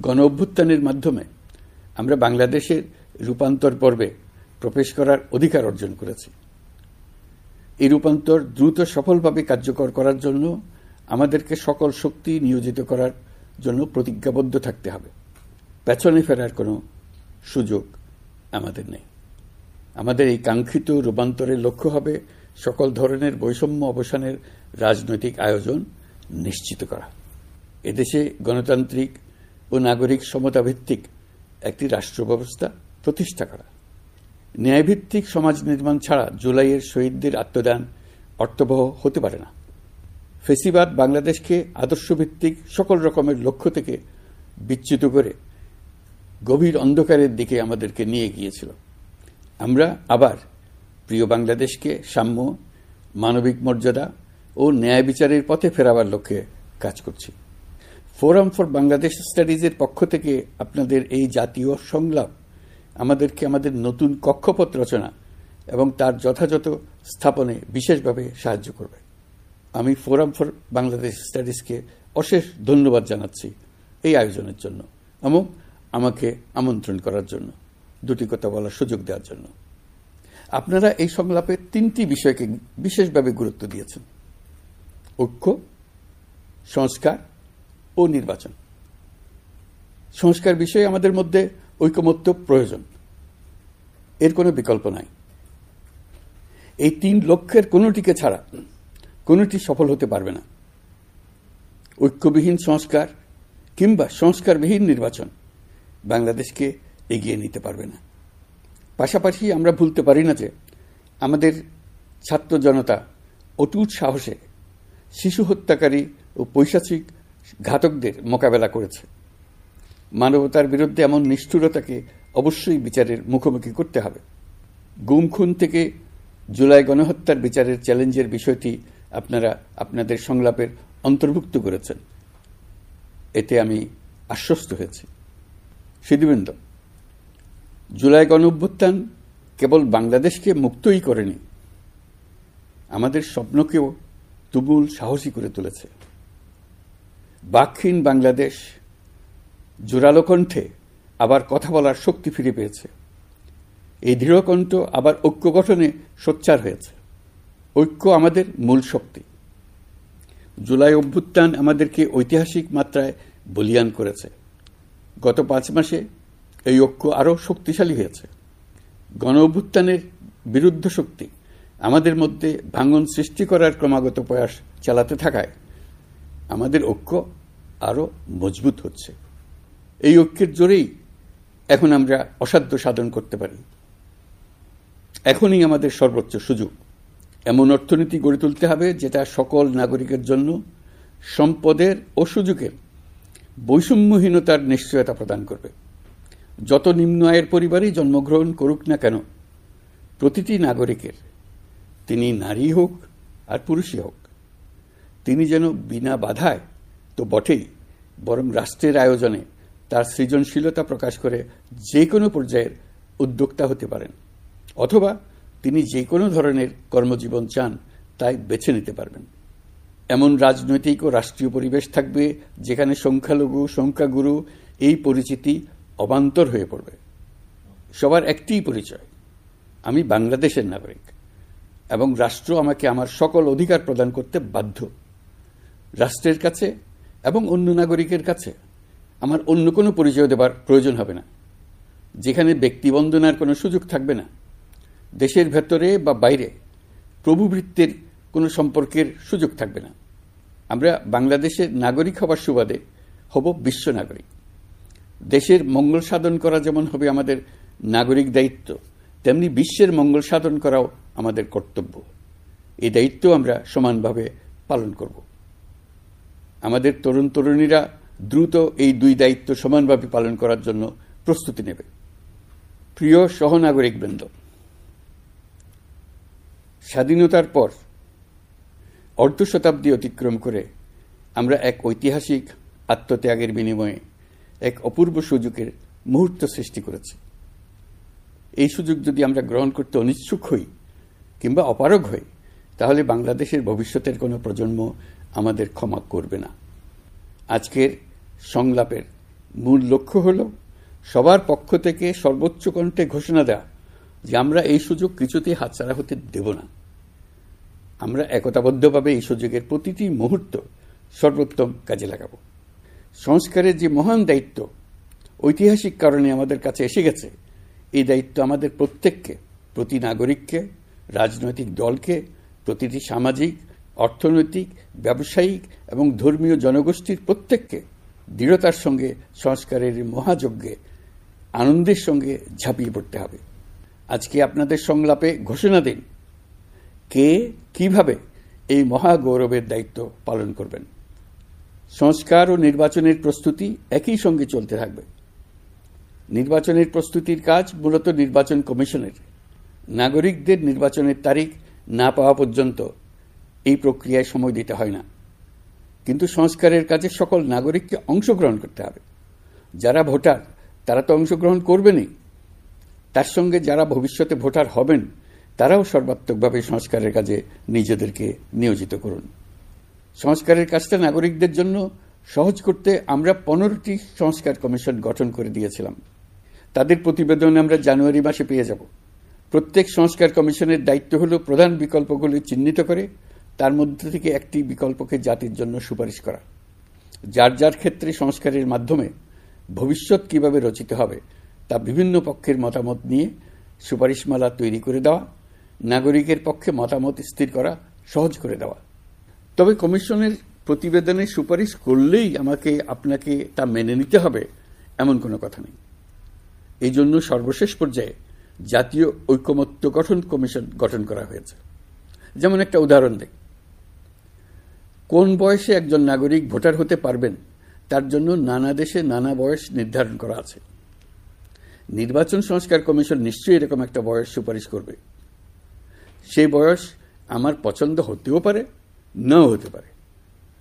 গণ অভ্যুত্থানের মাধ্যমে আমরা বাংলাদেশের রূপান্তর পর্বে প্রবেশ করার অধিকার অর্জন করেছি। এই রূপান্তর দ্রুত সফলভাবে কার্যকর করার জন্য আমাদেরকে সকল শক্তি নিয়োজিত করার জন্য প্রতিজ্ঞাবদ্ধ থাকতে হবে। পেছনে ফেরার কোনো সুযোগ আমাদের নেই। আমাদের এই কাঙ্ক্ষিত রূপান্তরের লক্ষ্য হবে সকল ধরনের বৈষম্য অবসানের রাজনৈতিক আয়োজন নিশ্চিত করা, এদেশে গণতান্ত্রিক ও নাগরিক সমতাভিত্তিক একটি রাষ্ট্র ব্যবস্থা প্রতিষ্ঠা করা। ন্যায়ভিত্তিক সমাজ নির্মাণ ছাড়া জুলাইয়ের শহীদদের আত্মদান অর্থবহ হতে পারে না। ফেসিবাদ বাংলাদেশকে আদর্শভিত্তিক সকল রকমের লক্ষ্য থেকে বিচ্যুত করে গভীর অন্ধকারের দিকে আমাদেরকে নিয়ে গিয়েছিল। আমরা আবার প্রিয় বাংলাদেশকে সাম্য, মানবিক মর্যাদা ও ন্যায় বিচারের পথে ফেরাবার লক্ষ্যে কাজ করছি। ফোরাম ফর বাংলাদেশ স্টাডিজের পক্ষ থেকে আপনাদের এই জাতীয় সংলাপ আমাদেরকে আমাদের নতুন কক্ষপথ রচনা এবং তার যথাযথ স্থাপনে বিশেষভাবে সাহায্য করবে। আমি ফোরাম ফর বাংলাদেশ স্টাডিজকে অশেষ ধন্যবাদ জানাচ্ছি এই আয়োজনের জন্য এবং আমাকে আমন্ত্রণ করার জন্য, দুটি কথা বলার সুযোগ দেওয়ার জন্য। আপনারা এই সংলাপে 3টি বিষয়কে বিশেষভাবে গুরুত্ব দিয়েছেন: ঐক্য, সংস্কার ও নির্বাচন। সংস্কার বিষয়ে আমাদের মধ্যে ঐকমত্য প্রয়োজন, এর কোনো বিকল্প নাই। এই 3 লক্ষ্যের কোনোটিকে ছাড়া কোনোটি সফল হতে পারবে না। ঐক্যবিহীন সংস্কার কিংবা সংস্কারবিহীন নির্বাচন বাংলাদেশকে এগিয়ে নিতে পারবে না। পাশাপাশি আমরা ভুলতে পারি না যে আমাদের ছাত্র জনতা অটুট সাহসে শিশু হত্যাকারী ও পৈশাচিক ঘাতকদের মোকাবেলা করেছে। মানবতার বিরুদ্ধে এমন নিষ্ঠুরতাকে অবশ্যই বিচারের মুখোমুখি করতে হবে। গুম খুন থেকে জুলাই গণহত্যার বিচারের চ্যালেঞ্জের বিষয়টি আপনারা আপনাদের সংলাপের অন্তর্ভুক্ত করেছেন, এতে আমি আশ্বস্ত হয়েছি। সুধীবৃন্দ, জুলাই গণঅভ্যুত্থান কেবল বাংলাদেশকে মুক্তই করেনি, আমাদের স্বপ্নকেও তুমুল সাহসী করে তুলেছে। বাকহীন বাংলাদেশ জোরালো কণ্ঠে আবার কথা বলার শক্তি ফিরে পেয়েছে। এই দৃঢ়কণ্ঠ আবার ঐক্য গঠনে সোচ্চার হয়েছে। ঐক্য আমাদের মূল শক্তি। জুলাই অভ্যুত্থান আমাদেরকে ঐতিহাসিক মাত্রায় বলীয়ান করেছে। গত 5 মাসে এই ঐক্য আরও শক্তিশালী হয়েছে। গণ অভ্যুত্থানের বিরুদ্ধ শক্তি আমাদের মধ্যে ভাঙন সৃষ্টি করার ক্রমাগত প্রয়াস চালাতে থাকায় আমাদের ঐক্য আরও মজবুত হচ্ছে। এই ঐক্যের জোরেই এখন আমরা অসাধ্য সাধন করতে পারি। এখনই আমাদের সর্বোচ্চ সুযোগ। এমন অর্থনীতি গড়ে তুলতে হবে যেটা সকল নাগরিকের জন্য সম্পদের ও সুযোগের বৈষম্যহীনতার নিশ্চয়তা প্রদান করবে। যত নিম্ন আয়ের পরিবারই জন্মগ্রহণ করুক না কেন, প্রতিটি নাগরিকের, তিনি নারী হোক আর পুরুষই হোক, তিনি যেন বিনা বাধায় তো বটেই, বরং রাষ্ট্রের আয়োজনে তার সৃজনশীলতা প্রকাশ করে যে কোনো পর্যায়ের উদ্যোক্তা হতে পারেন, অথবা তিনি যে কোনো ধরনের কর্মজীবন চান তাই বেছে নিতে পারবেন। এমন রাজনৈতিক ও রাষ্ট্রীয় পরিবেশ থাকবে যেখানে সংখ্যালঘু সংখ্যাগুরু এই পরিচিতি অবান্তর হয়ে পড়বে। সবার একটিই পরিচয়, আমি বাংলাদেশের নাগরিক এবং রাষ্ট্র আমাকে আমার সকল অধিকার প্রদান করতে বাধ্য। রাষ্ট্রের কাছে এবং অন্য নাগরিকের কাছে আমার অন্য কোনো পরিচয় দেবার প্রয়োজন হবে না, যেখানে ব্যক্তিবন্দনার কোনো সুযোগ থাকবে না। দেশের ভেতরে বা বাইরে প্রভুভৃত্যের কোনো সম্পর্কের সুযোগ থাকবে না। আমরা বাংলাদেশের নাগরিক হবার সুবাদে হব বিশ্ব নাগরিক। দেশের মঙ্গল সাধন করা যেমন হবে আমাদের নাগরিক দায়িত্ব, তেমনি বিশ্বের মঙ্গল সাধন করাও আমাদের কর্তব্য। এই দায়িত্ব আমরা সমানভাবে পালন করব। আমাদের তরুণ তরুণীরা দ্রুত এই 2 দায়িত্ব সমানভাবে পালন করার জন্য প্রস্তুতি নেবে। প্রিয় সহনাগরিকবৃন্দ, স্বাধীনতার পর অর্ধ শতাব্দী অতিক্রম করে আমরা এক ঐতিহাসিক আত্মত্যাগের বিনিময়ে এক অপূর্ব সুযোগের মুহূর্ত সৃষ্টি করেছি। এই সুযোগ যদি আমরা গ্রহণ করতে অনিচ্ছুক হই কিংবা অপারগ হই, তাহলে বাংলাদেশের ভবিষ্যতের কোনো প্রজন্ম আমাদের ক্ষমা করবে না। আজকের সংলাপের মূল লক্ষ্য হল সবার পক্ষ থেকে সর্বোচ্চ কণ্ঠে ঘোষণা দেওয়া যে আমরা এই সুযোগ কিছুতেই হাতছাড়া হতে দেব না। আমরা একতাবদ্ধভাবে এই সুযোগের প্রতিটি মুহূর্ত সর্বোত্তম কাজে লাগাব। সংস্কারের যে মহান দায়িত্ব ঐতিহাসিক কারণে আমাদের কাছে এসে গেছে, এই দায়িত্ব আমাদের প্রত্যেককে, প্রতি নাগরিককে, রাজনৈতিক দলকে, প্রতিটি সামাজিক, অর্থনৈতিক, ব্যবসায়িক এবং ধর্মীয় জনগোষ্ঠীর প্রত্যেককে দৃঢ়তার সঙ্গে সংস্কারের মহাযজ্ঞে আনন্দের সঙ্গে ঝাঁপিয়ে পড়তে হবে। আজকে আপনাদের সংলাপে ঘোষণা দিন কে কিভাবে এই মহাগৌরবের দায়িত্ব পালন করবেন। সংস্কার ও নির্বাচনের প্রস্তুতি একই সঙ্গে চলতে থাকবে। নির্বাচনের প্রস্তুতির কাজ মূলত নির্বাচন কমিশনের। নাগরিকদের নির্বাচনের তারিখ না পাওয়া পর্যন্ত এই প্রক্রিয়ায় সময় দিতে হয় না। কিন্তু সংস্কারের কাজে সকল নাগরিককে অংশগ্রহণ করতে হবে। যারা ভোটার তারা তো অংশগ্রহণ করবেনই, তার সঙ্গে যারা ভবিষ্যতে ভোটার হবেন তারাও সর্বাত্মকভাবে সংস্কারের কাজে নিজেদেরকে নিয়োজিত করুন। সংস্কারের কাজটা নাগরিকদের জন্য সহজ করতে আমরা 15টি সংস্কার কমিশন গঠন করে দিয়েছিলাম। তাদের প্রতিবেদন আমরা জানুয়ারি মাসে পেয়ে যাব। প্রত্যেক সংস্কার কমিশনের দায়িত্ব হল প্রধান বিকল্পগুলি চিহ্নিত করে তার মধ্যে থেকে একটি বিকল্পকে জাতির জন্য সুপারিশ করা। যার যার ক্ষেত্রে সংস্কারের মাধ্যমে ভবিষ্যৎ কিভাবে রচিত হবে তা বিভিন্ন পক্ষের মতামত নিয়ে সুপারিশমালা তৈরি করে দেওয়া, নাগরিকের পক্ষে মতামত স্থির করা সহজ করে দেওয়া। তবে কমিশনের প্রতিবেদনে সুপারিশ করলেই আপনাকে তা মেনে নিতে হবে এমন কোনো কথা নেই। এই জন্য সর্বশেষ পর্যায়ে জাতীয় ঐকমত্য গঠন কমিশন গঠন করা হয়েছে। যেমন একটা উদাহরণ দেই, কোন বয়সে একজন নাগরিক ভোটার হতে পারবেন তার জন্য নানা দেশে নানা বয়স নির্ধারণ করা আছে। নির্বাচন সংস্কার কমিশন নিশ্চয়ই এরকম একটা বয়স সুপারিশ করবে। সেই বয়স আমার পছন্দ হতেও পারে, নাও হতে পারে।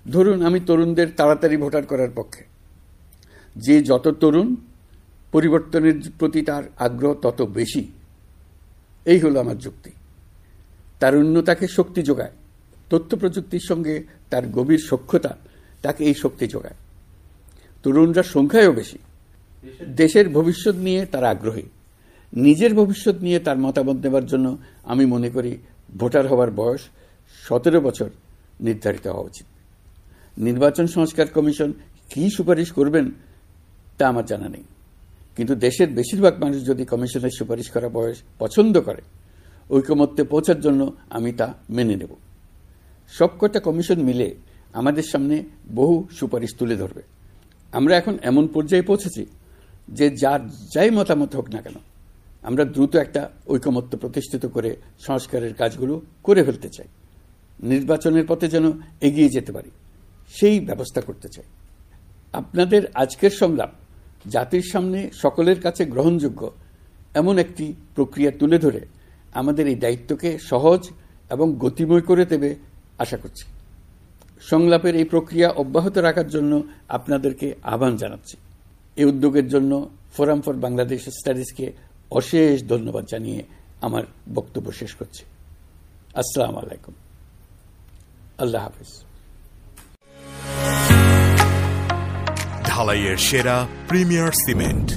ধরুন আমি তরুণদের তাড়াতাড়ি ভোটার করার পক্ষে। যে যত তরুণ, পরিবর্তনের প্রতি তার আগ্রহ তত বেশি, এই হলো আমার যুক্তি। তারুণ্য তাকে শক্তি যোগায়, তথ্য প্রযুক্তির সঙ্গে তার গভীর সখ্যতা তাকে এই শক্তি যোগায়। তরুণরা সংখ্যায়ও বেশি, দেশের ভবিষ্যৎ নিয়ে তার আগ্রহী। নিজের ভবিষ্যৎ নিয়ে তার মতামত নেবার জন্য আমি মনে করি ভোটার হওয়ার বয়স 17 বছর নির্ধারিত হওয়া উচিত। নির্বাচন সংস্কার কমিশন কি সুপারিশ করবেন তা আমার জানা নেই, কিন্তু দেশের বেশিরভাগ মানুষ যদি কমিশনের সুপারিশ করা বয়স পছন্দ করে, ঐকমত্যে পৌঁছার জন্য আমি তা মেনে নেব। সবকটা কমিশন মিলে আমাদের সামনে বহু সুপারিশ তুলে ধরবে। আমরা এখন এমন পর্যায়ে পৌঁছেছি যে যাই মতামত হোক না কেন, আমরা দ্রুত একটা ঐকমত্য প্রতিষ্ঠিত করে সংস্কারের কাজগুলো করে ফেলতে চাই। নির্বাচনের পথে যেন এগিয়ে যেতে পারি সেই ব্যবস্থা করতে চাই। আপনাদের আজকের সংলাপ জাতির সামনে সকলের কাছে গ্রহণযোগ্য এমন একটি প্রক্রিয়া তুলে ধরে আমাদের এই দায়িত্বকে সহজ এবং গতিময় করে দেবে আশা করছি। সংলাপের এই প্রক্রিয়া অব্যাহত রাখার জন্য আপনাদেরকে আহ্বান জানাচ্ছি। এই উদ্যোগের জন্য ফোরাম ফর বাংলাদেশ স্টাডিজকে অশেষ ধন্যবাদ জানিয়ে আমার বক্তব্য শেষ করছি। আসসালামু আলাইকুম। আল্লাহ হাফিজ। ঢালাইয়ের সেরা প্রিমিয়ার সিমেন্ট।